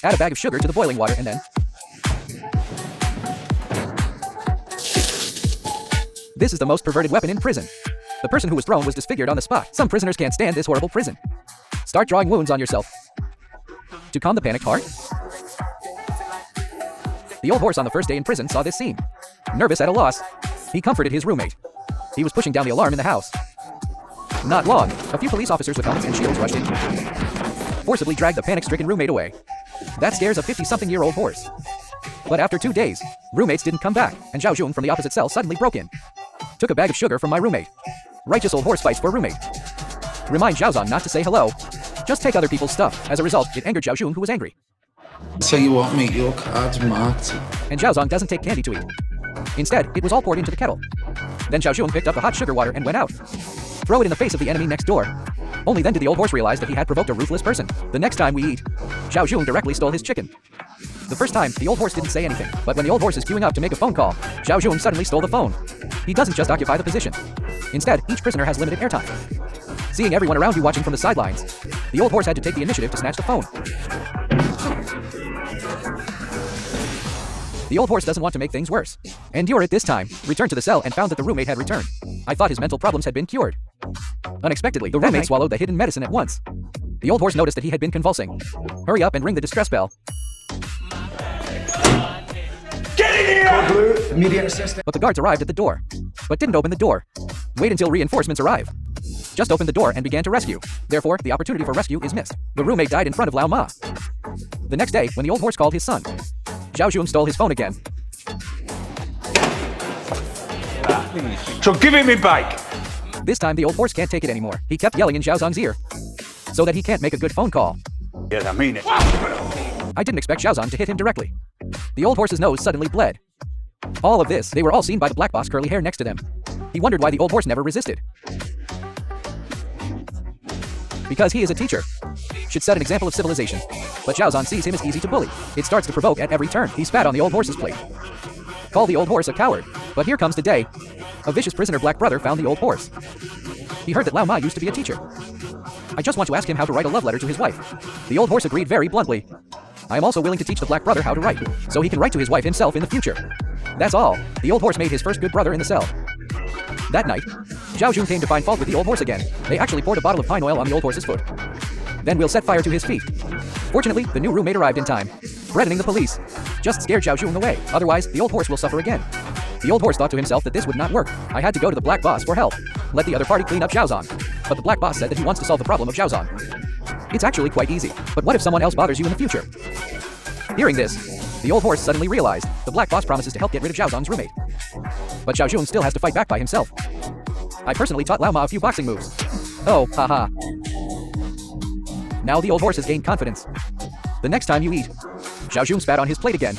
Add a bag of sugar to the boiling water and then... This is the most perverted weapon in prison. The person who was thrown was disfigured on the spot. Some prisoners can't stand this horrible prison. Start drawing wounds on yourself. To calm the panicked heart. The old horse on the first day in prison saw this scene. Nervous at a loss, he comforted his roommate. He was pushing down the alarm in the house. Not long, a few police officers with helmets and shields rushed in, forcibly dragged the panic-stricken roommate away. That scares a 50-something-year-old horse. But after 2 days, roommates didn't come back, and Zhao Jun from the opposite cell suddenly broke in. Took a bag of sugar from my roommate. Righteous old horse fights for roommate. Remind Zhaozan not to say hello. Just take other people's stuff. As a result, it angered Zhao Jun, who was angry. Tell you what, mate, your card's marked. And Zhaozan doesn't take candy to eat. Instead, it was all poured into the kettle. Then Zhao Jun picked up the hot sugar water and went out. Throw it in the face of the enemy next door. Only then did the old horse realize that he had provoked a ruthless person. The next time we eat, Zhao Jun directly stole his chicken. The first time, the old horse didn't say anything, but when the old horse is queuing up to make a phone call, Zhao Jun suddenly stole the phone. He doesn't just occupy the position. Instead, each prisoner has limited airtime. Seeing everyone around you watching from the sidelines, the old horse had to take the initiative to snatch the phone. The old horse doesn't want to make things worse. Endure it this time, returned to the cell and found that the roommate had returned. I thought his mental problems had been cured. Unexpectedly, the roommate swallowed the hidden medicine at once. The old horse noticed that he had been convulsing. Hurry up and ring the distress bell. Get in here! Immediate assistance. But the guards arrived at the door, but didn't open the door. Wait until reinforcements arrive. Just opened the door and began to rescue. Therefore, the opportunity for rescue is missed. The roommate died in front of Lao Ma. The next day, when the old horse called his son, Zhao Jun stole his phone again. So give it me back. This time, the old horse can't take it anymore. He kept yelling in Zhaozang's ear, so that he can't make a good phone call. Yes, I mean it. I didn't expect Zhaozang to hit him directly. The old horse's nose suddenly bled. All of this, they were all seen by the black boss curly hair next to them. He wondered why the old horse never resisted. Because he is a teacher. Should set an example of civilization. But Zhaozang sees him as easy to bully. It starts to provoke at every turn. He spat on the old horse's plate. Call the old horse a coward. But here comes the day. A vicious prisoner black brother found the old horse. He heard that Lao Ma used to be a teacher. I just want to ask him how to write a love letter to his wife. The old horse agreed very bluntly. I am also willing to teach the black brother how to write, so he can write to his wife himself in the future. That's all. The old horse made his first good brother in the cell. That night, Zhao Jun came to find fault with the old horse again. They actually poured a bottle of pine oil on the old horse's foot. Then we'll set fire to his feet. Fortunately, the new roommate arrived in time, threatening the police. Just scared Zhao Jun away, otherwise the old horse will suffer again. The old horse thought to himself that this would not work. I had to go to the black boss for help. Let the other party clean up Zhaozang. But the black boss said that he wants to solve the problem of Zhaozang. It's actually quite easy, but what if someone else bothers you in the future? Hearing this, the old horse suddenly realized the black boss promises to help get rid of Zhaozang's roommate. But Zhao Jun still has to fight back by himself. I personally taught Lao Ma a few boxing moves. Oh, haha. Now the old horse has gained confidence. The next time you eat, Zhao Jun spat on his plate again.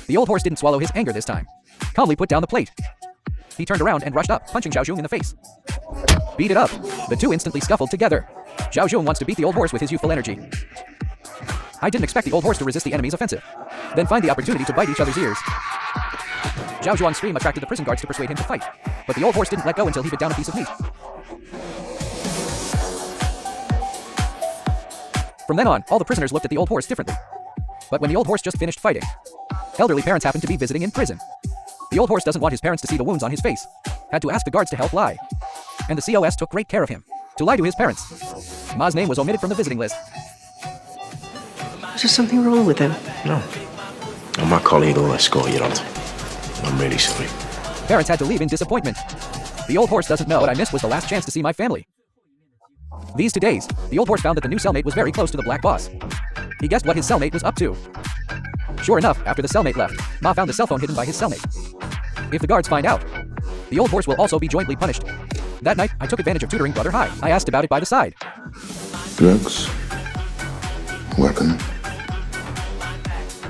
The old horse didn't swallow his anger this time. Calmly put down the plate. He turned around and rushed up, punching Zhao Jun in the face. Beat it up. The two instantly scuffled together. Zhao Jun wants to beat the old horse with his youthful energy. I didn't expect the old horse to resist the enemy's offensive, then find the opportunity to bite each other's ears. Zhao Zhuang's scream attracted the prison guards to persuade him to fight, but the old horse didn't let go until he bit down a piece of meat. From then on, all the prisoners looked at the old horse differently. But when the old horse just finished fighting, elderly parents happened to be visiting in prison. The old horse doesn't want his parents to see the wounds on his face. Had to ask the guards to help lie. And the COS took great care of him, to lie to his parents. Ma's name was omitted from the visiting list. Is there something wrong with him? No. I'm not calling you to escort you don't. I'm really sorry. Parents had to leave in disappointment. The old horse doesn't know what I missed was the last chance to see my family. These 2 days, the old horse found that the new cellmate was very close to the black boss. He guessed what his cellmate was up to. Sure enough, after the cellmate left, Ma found the cell phone hidden by his cellmate. If the guards find out, the old horse will also be jointly punished. That night, I took advantage of tutoring Brother Hai. I asked about it by the side. Drugs, weapon,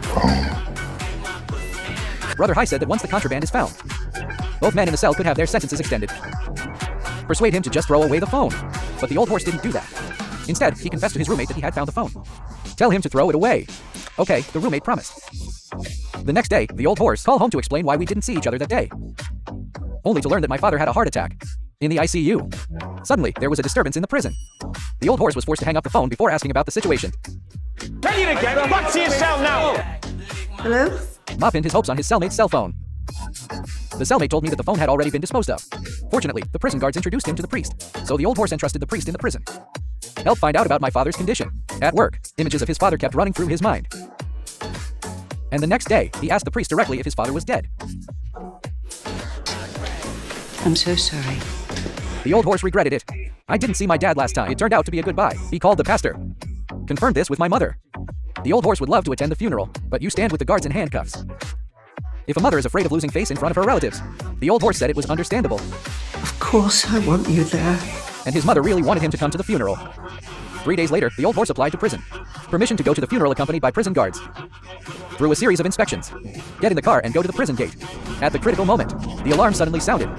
phone. Brother Hai said that once the contraband is found, both men in the cell could have their sentences extended. Persuade him to just throw away the phone. But the old horse didn't do that. Instead, he confessed to his roommate that he had found the phone. Tell him to throw it away. Okay, the roommate promised. The next day, the old horse called home to explain why we didn't see each other that day. Only to learn that my father had a heart attack. In the ICU. Suddenly, there was a disturbance in the prison. The old horse was forced to hang up the phone before asking about the situation. Tell you to get back to your cell now. Hello? Ma pinned his hopes on his cellmate's cell phone. The cellmate told me that the phone had already been disposed of. Fortunately, the prison guards introduced him to the priest, so the old horse entrusted the priest in the prison. Help find out about my father's condition. At work, images of his father kept running through his mind. And the next day, he asked the priest directly if his father was dead. I'm so sorry. The old horse regretted it. I didn't see my dad last time. It turned out to be a goodbye. He called the pastor. Confirmed this with my mother. The old horse would love to attend the funeral, but you stand with the guards in handcuffs. If a mother is afraid of losing face in front of her relatives, the old horse said it was understandable. Of course I want you there. And his mother really wanted him to come to the funeral. 3 days later, the old horse applied to prison. Permission to go to the funeral accompanied by prison guards. Through a series of inspections. Get in the car and go to the prison gate. At the critical moment, the alarm suddenly sounded.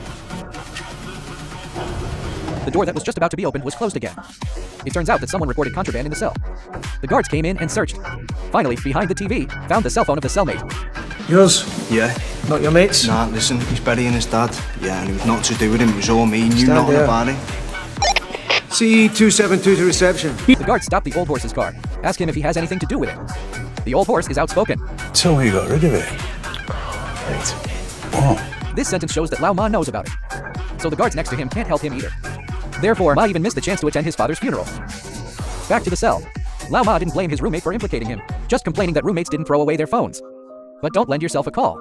The door that was just about to be opened was closed again. It turns out that someone recorded contraband in the cell. The guards came in and searched. Finally, behind the TV, found the cell phone of the cellmate. Yours? Yeah. Not your mates? Nah, listen, he's burying his dad. Yeah, and it was nothing to do with him. It was all me. He knew Stand nothing there. about it. CE272 to reception. The guards stopped the old horse's car. Ask him if he has anything to do with it. The old horse is outspoken. So you got rid of it? Right. What? This sentence shows that Lao Ma knows about it. So the guards next to him can't help him either. Therefore, Ma even missed the chance to attend his father's funeral. Back to the cell. Lao Ma didn't blame his roommate for implicating him, just complaining that roommates didn't throw away their phones. But don't lend yourself a call.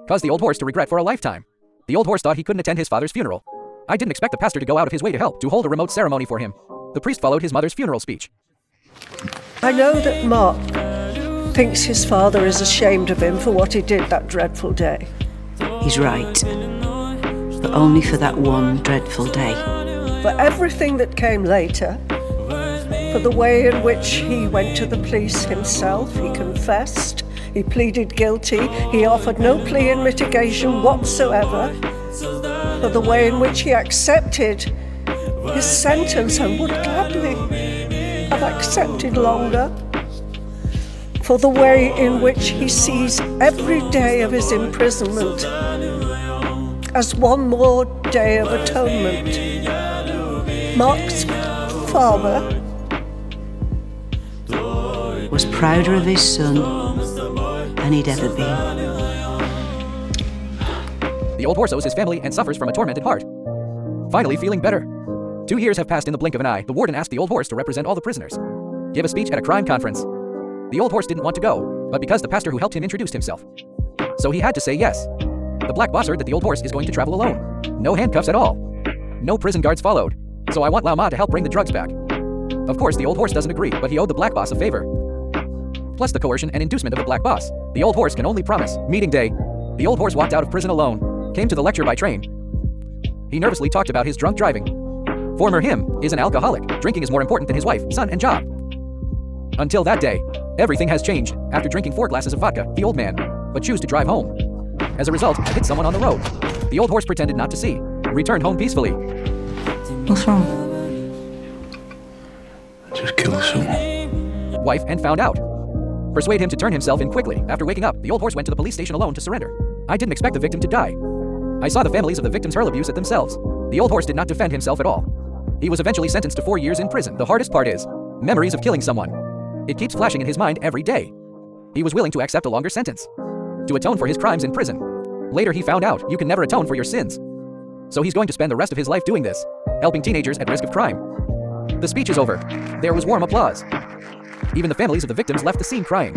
Cause the old horse to regret for a lifetime. The old horse thought he couldn't attend his father's funeral. I didn't expect the pastor to go out of his way to help, to hold a remote ceremony for him. The priest followed his mother's funeral speech. I know that Mark thinks his father is ashamed of him for what he did that dreadful day. He's right. But only for that one dreadful day. For everything that came later, for the way in which he went to the police himself, he confessed, he pleaded guilty, he offered no plea in mitigation whatsoever, for the way in which he accepted his sentence and would gladly have accepted longer, for the way in which he sees every day of his imprisonment as one more day of atonement. Mark's father Was prouder of his son than he'd ever been. The old horse owes his family and suffers from a tormented heart. Finally feeling better. 2 years have passed in the blink of an eye. The warden asked the old horse to represent all the prisoners. Give a speech at a crime conference. The old horse didn't want to go, but because the pastor who helped him introduced himself. So he had to say yes. The black boss heard that the old horse is going to travel alone. No handcuffs at all. No prison guards followed. So I want Lao Ma to help bring the drugs back. Of course, the old horse doesn't agree, but he owed the black boss a favor. Plus the coercion and inducement of the black boss. The old horse can only promise. Meeting day. The old horse walked out of prison alone. Came to the lecture by train. He nervously talked about his drunk driving. Former him is an alcoholic. Drinking is more important than his wife, son, and job. Until that day, everything has changed. After drinking 4 glasses of vodka, the old man but choose to drive home. As a result, I hit someone on the road. The old horse pretended not to see. Returned home peacefully. What's wrong? Just killed someone. Wife and found out. Persuade him to turn himself in quickly. After waking up, the old horse went to the police station alone to surrender. I didn't expect the victim to die. I saw the families of the victims hurl abuse at themselves. The old horse did not defend himself at all. He was eventually sentenced to 4 years in prison. The hardest part is memories of killing someone. It keeps flashing in his mind every day. He was willing to accept a longer sentence to atone for his crimes in prison. Later he found out you can never atone for your sins. So he's going to spend the rest of his life doing this, helping teenagers at risk of crime. The speech is over. There was warm applause. Even the families of the victims left the scene crying.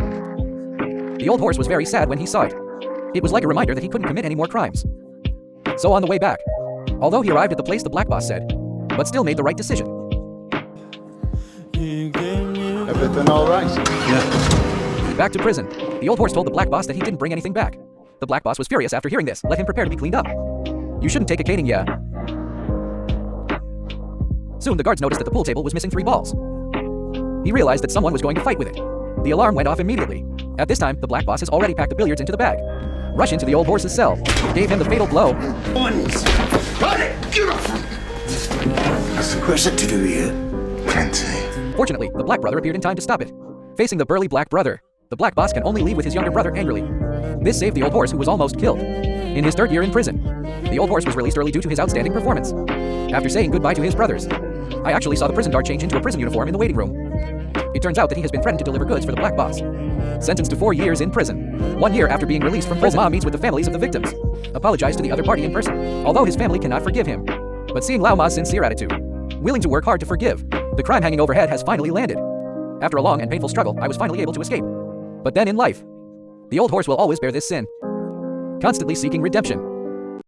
The old horse was very sad when he saw it. It was like a reminder that he couldn't commit any more crimes. So on the way back, although he arrived at the place the black boss said, but still made the right decision. Everything all right? Back to prison. The old horse told the black boss that he didn't bring anything back. The black boss was furious after hearing this, let him prepare to be cleaned up. You shouldn't take a caning, yeah. Soon the guards noticed that the pool table was missing 3 balls. He realized that someone was going to fight with it. The alarm went off immediately. At this time, the black boss has already packed the billiards into the bag. Rush into the old horse's cell. Gave him the fatal blow. What's it to do here? Plenty. Fortunately, the black brother appeared in time to stop it. Facing the burly black brother, the black boss can only leave with his younger brother angrily. This saved the old horse, who was almost killed. In his 3rd year in prison, the old horse was released early due to his outstanding performance. After saying goodbye to his brothers, I actually saw the prison guard change into a prison uniform in the waiting room. It turns out that he has been threatened to deliver goods for the black boss. Sentenced to 4 years in prison. 1 year after being released from prison, Ma meets with the families of the victims. Apologized to the other party in person, although his family cannot forgive him. But seeing Lao Ma's sincere attitude, willing to work hard to forgive, the crime hanging overhead has finally landed. After a long and painful struggle, I was finally able to escape. But then in life, the old horse will always bear this sin, constantly seeking redemption.